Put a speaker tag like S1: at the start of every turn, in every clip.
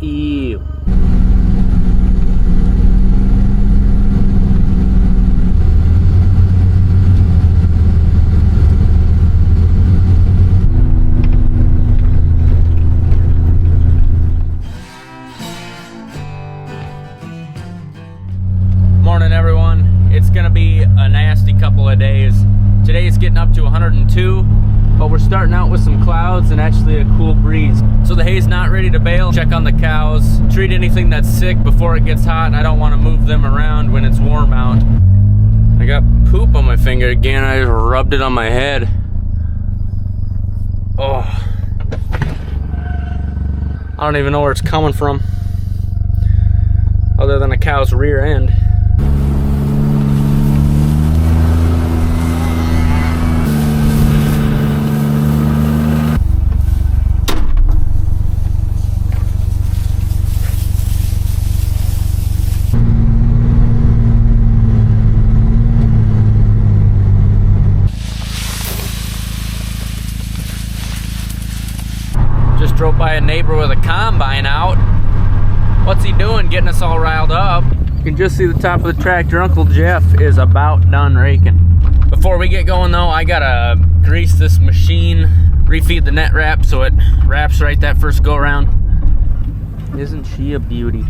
S1: Ew. Morning everyone. It's gonna be a nasty couple of days. Today it's getting up to 102, but we're starting out with some clouds and actually a cool breeze. So the hay's not ready to bale. Check on the cows, treat anything that's sick before it gets hot. I don't want to move them around when it's warm out. I got poop on my finger again. I just rubbed it on my head. Oh, I don't even know where it's coming from, other than a cow's rear end. Just drove by a neighbor with a combine out. What's he doing getting us all riled up? You can just see the top of the tractor. Uncle Jeff is about done raking. Before we get going though, I gotta grease this machine, refeed the net wrap so it wraps right that first go around. Isn't she a beauty?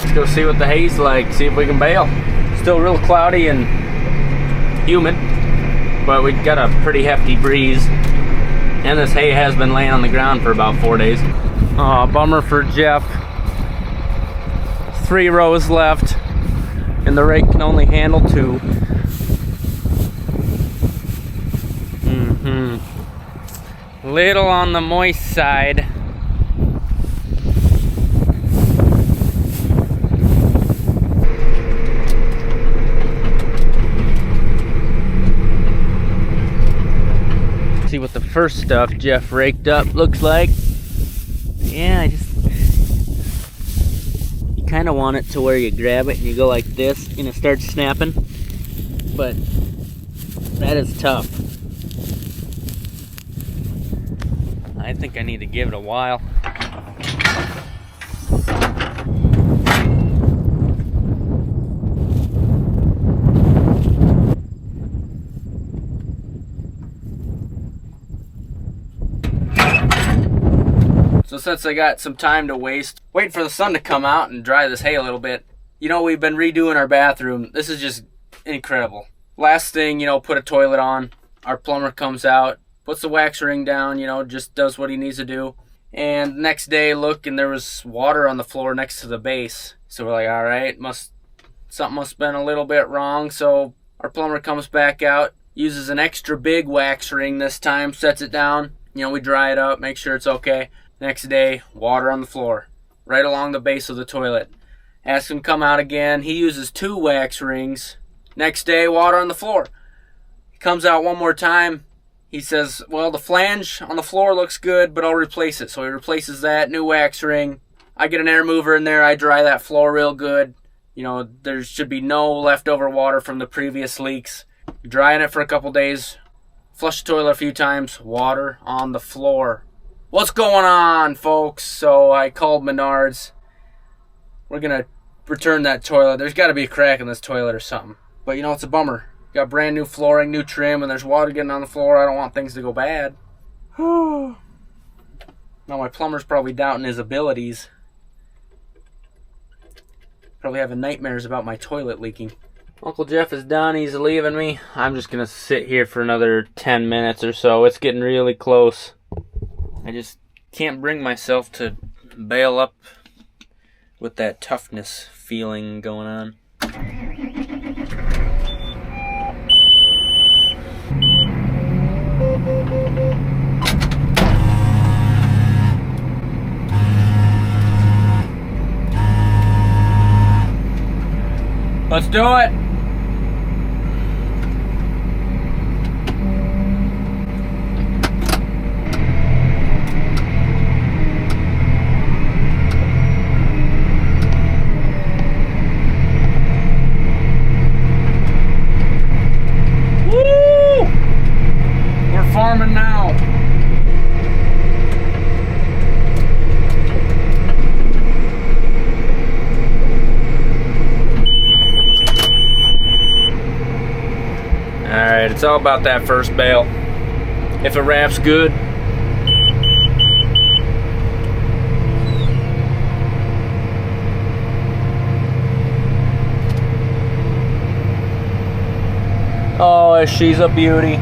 S1: Let's go see what the hay's like, see if we can bale. Still real cloudy and humid, but we got a pretty hefty breeze. And this hay has been laying on the ground for about 4 days. Oh, bummer for Jeff. 3 rows left, and the rake can only handle 2. Little on the moist side. See what the first stuff Jeff raked up looks like. Yeah, you kind of want it to where you grab it and you go like this and it starts snapping, but that is tough. I think I need to give it a while. So since I got some time to waste, waiting for the sun to come out and dry this hay a little bit, you know, we've been redoing our bathroom. This is just incredible. Last thing, you know, put a toilet on. Our plumber comes out, puts the wax ring down, you know, just does what he needs to do. And next day, look, and there was water on the floor next to the base. So we're like, all right, something must have been a little bit wrong. So our plumber comes back out, Uses an extra big wax ring this time, sets it down. You know, we dry it up, make sure it's okay. Next day, water on the floor, right along the base of the toilet. Ask him to come out again. He uses 2 wax rings. Next day, water on the floor. He comes out one more time. He says, well, the flange on the floor looks good, but I'll replace it. So he replaces that, new wax ring. I get an air mover in there. I dry that floor real good. You know, there should be no leftover water from the previous leaks. Drying it for a couple days. Flush the toilet a few times. Water on the floor. What's going on, folks? So I called Menards. We're going to return that toilet. There's got to be a crack in this toilet or something. But you know, it's a bummer. Got brand new flooring, new trim, and there's water getting on the floor. I don't want things to go bad. Now my plumber's probably doubting his abilities. Probably having nightmares about my toilet leaking. Uncle Jeff is done. He's leaving me. I'm just going to sit here for another 10 minutes or so. It's getting really close. I just can't bring myself to bail up with that toughness feeling going on. Let's do it. Woo! We're farming now. Alright, it's all about that first bale. If it wraps good, oh, she's a beauty.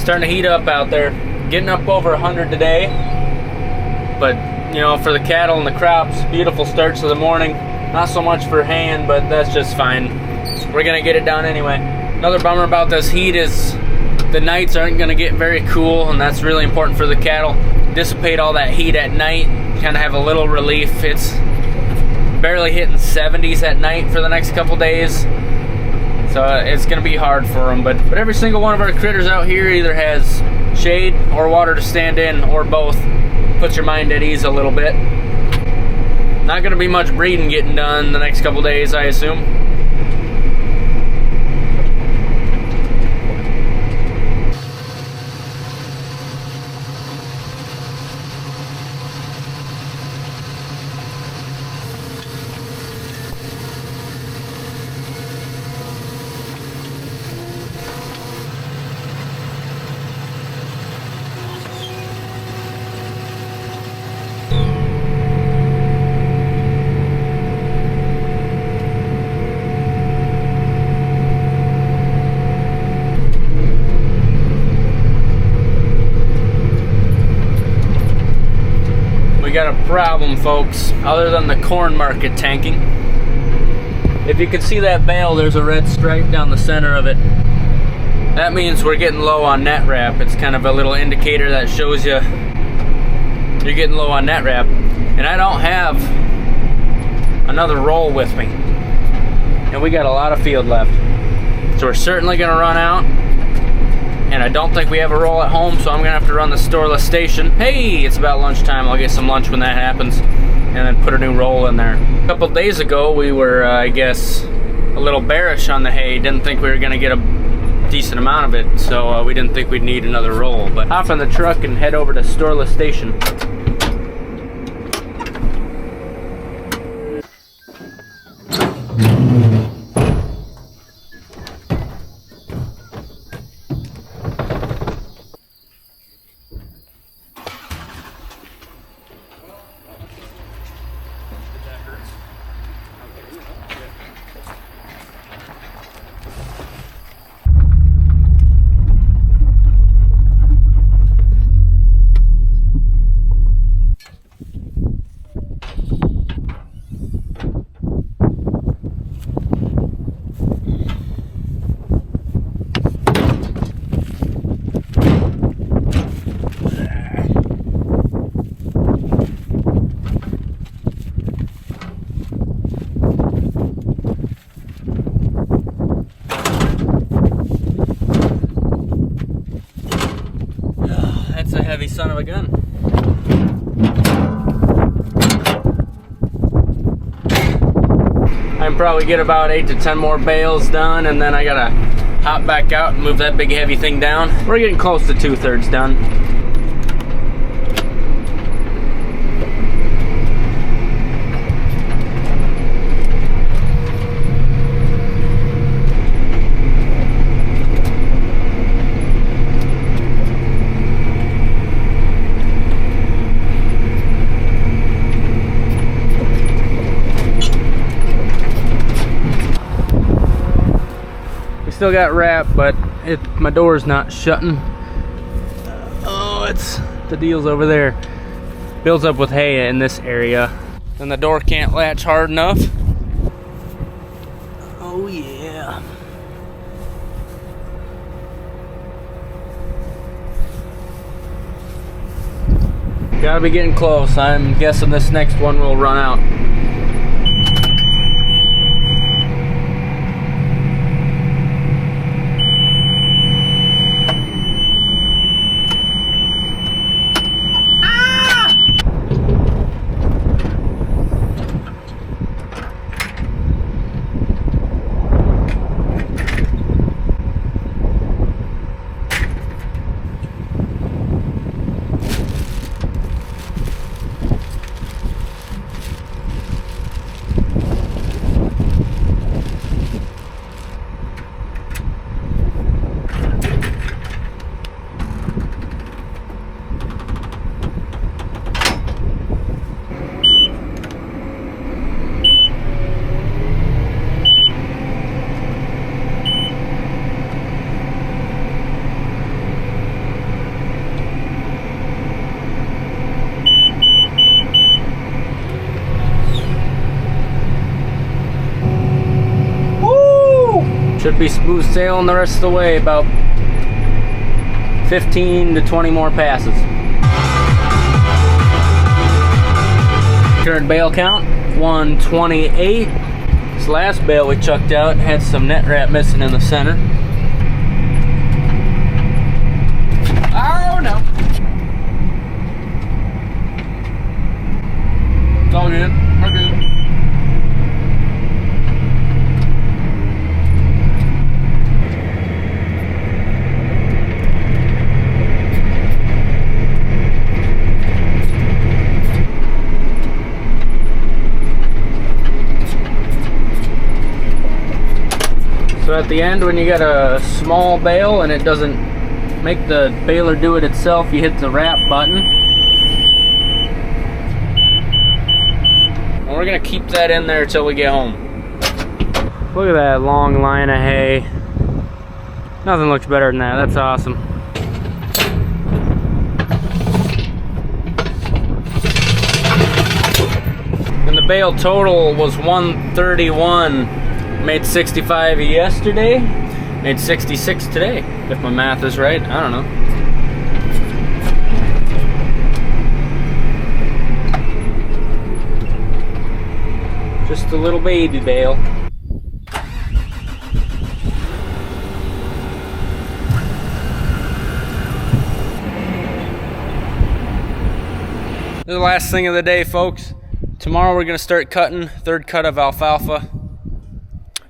S1: Starting to heat up out there. Getting up over 100 today. But, you know, for the cattle and the crops, beautiful starts of the morning. Not so much for hand, but that's just fine. We're gonna get it done anyway. Another bummer about this heat is the nights aren't gonna get very cool, and that's really important for the cattle. Dissipate all that heat at night, kind of have a little relief. It's barely hitting 70s at night for the next couple days. So it's going to be hard for them, but every single one of our critters out here either has shade or water to stand in, or both. Puts your mind at ease a little bit. Not gonna be much breeding getting done the next couple days, I assume. We got a problem, folks, other than the corn market tanking. If you can see that bale, there's a red stripe down the center of it. That means we're getting low on net wrap. It's kind of a little indicator that shows you you're getting low on net wrap. And I don't have another roll with me. And we got a lot of field left. So we're certainly gonna run out. And I don't think we have a roll at home, so I'm gonna have to run the storeless station. Hey, it's about lunchtime. I'll get some lunch when that happens, and then put a new roll in there. A couple days ago, we were, I guess, a little bearish on the hay. Didn't think we were gonna get a decent amount of it, so we didn't think we'd need another roll. But hop in the truck and head over to storeless station. That's a heavy son of a gun. I can probably get about 8 to 10 more bales done, and then I gotta hop back out and move that big heavy thing down. We're getting close to 2/3 done. Still got wrap, but my door's not shutting. Oh, it's the deal's over there. Builds up with hay in this area. Then the door can't latch hard enough. Oh yeah. Gotta be getting close. I'm guessing this next one will run out. Should be smooth sailing the rest of the way, about 15 to 20 more passes. Current bale count, 128. This last bale we chucked out had some net wrap missing in the center. Oh no! It's all good, we're good. So at the end, when you got a small bale and it doesn't make the baler do it itself, you hit the wrap button. And we're gonna keep that in there till we get home. Look at that long line of hay. Nothing looks better than that. That's awesome. And the bale total was 131. Made 65 yesterday. Made 66 today, if my math is right. I don't know. Just a little baby bale. This is the last thing of the day, folks. Tomorrow we're gonna start cutting, third cut of alfalfa.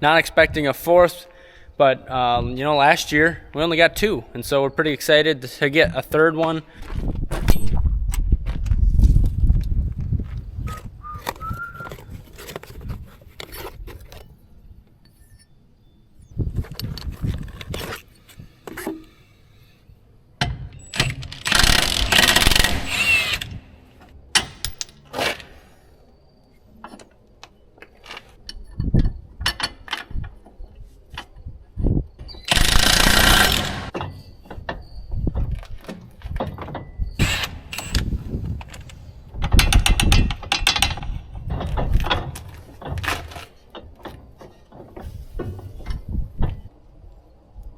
S1: Not expecting a fourth, but you know, last year we only got 2, and so we're pretty excited to get a third one.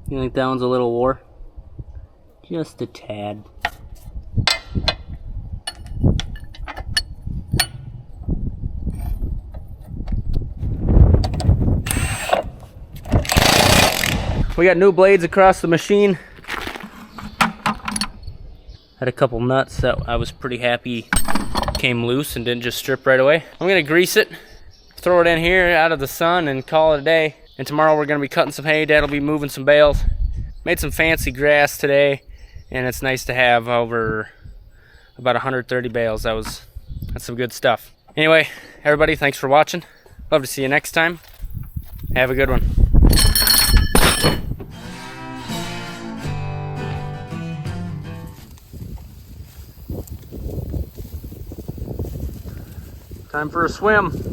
S1: You think that one's a little war? Just a tad. We got new blades across the machine. Had a couple nuts that I was pretty happy came loose and didn't just strip right away. I'm gonna grease it, throw it in here out of the sun, and call it a day. And tomorrow we're gonna be cutting some hay. Dad'll be moving some bales. Made some fancy grass today, and it's nice to have over about 130 bales. That's some good stuff. Anyway, everybody, thanks for watching. Love to see you next time. Have a good one. Time for a swim.